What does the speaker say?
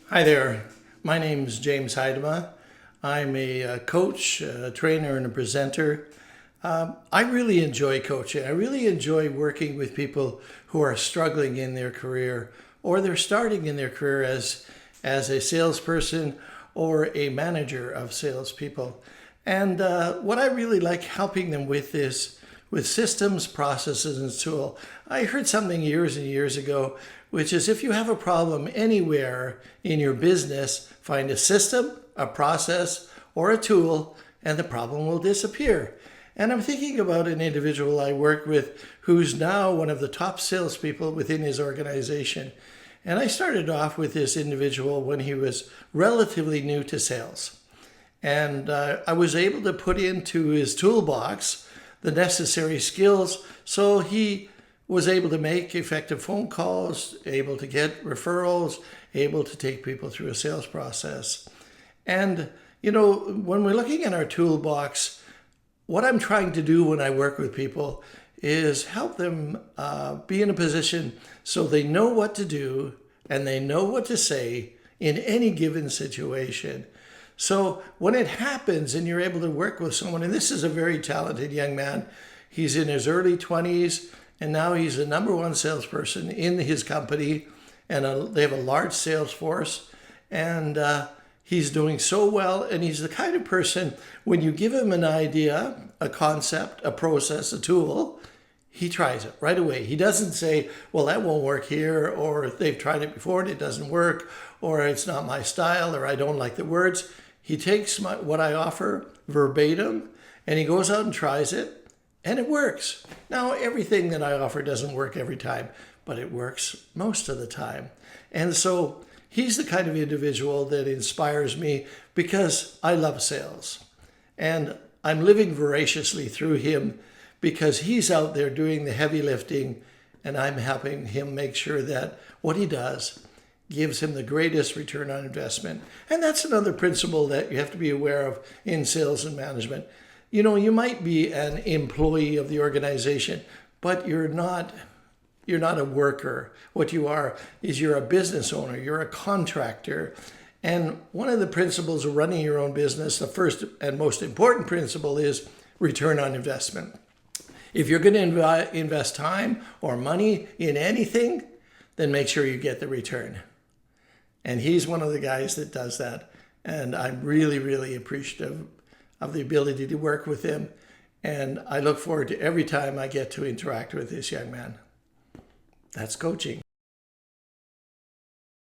Hi there. My name is James Heidema. I'm a coach, a trainer, and a presenter. I really enjoy coaching. I really enjoy working with people who are struggling in their career or they're starting in their career as a salesperson or a manager of salespeople. And what I really like helping them with is with systems, processes, and tool. I heard something years and years ago, which is if you have a problem anywhere in your business, find a system, a process, or a tool, and the problem will disappear. And I'm thinking about an individual I work with who's now one of the top salespeople within his organization. And I started off with this individual when he was relatively new to sales. And I was able to put into his toolbox the necessary skills so he was able to make effective phone calls, able to get referrals, able to take people through a sales process. And, when we're looking at our toolbox, what I'm trying to do when I work with people is help them be in a position so they know what to do and they know what to say in any given situation. So when it happens and you're able to work with someone, and this is a very talented young man, he's in his early 20s, and now he's the number one salesperson in his company, and they have a large sales force, and he's doing so well. And he's the kind of person, when you give him an idea, a concept, a process, a tool, he tries it right away. He doesn't say, well, that won't work here, or they've tried it before and it doesn't work, or it's not my style, or I don't like the words. He takes what I offer verbatim, and he goes out and tries it, and it works. Now, everything that I offer doesn't work every time, but it works most of the time. And so he's the kind of individual that inspires me because I love sales. And I'm living voraciously through him because he's out there doing the heavy lifting, and I'm helping him make sure that what he does gives him the greatest return on investment. And that's another principle that you have to be aware of in sales and management. You might be an employee of the organization, but you're not a worker. What you are is you're a business owner, you're a contractor. And one of the principles of running your own business, the first and most important principle, is return on investment. If you're going to invest time or money in anything, then make sure you get the return. And he's one of the guys that does that. And I'm really, really appreciative of the ability to work with him. And I look forward to every time I get to interact with this young man. That's coaching.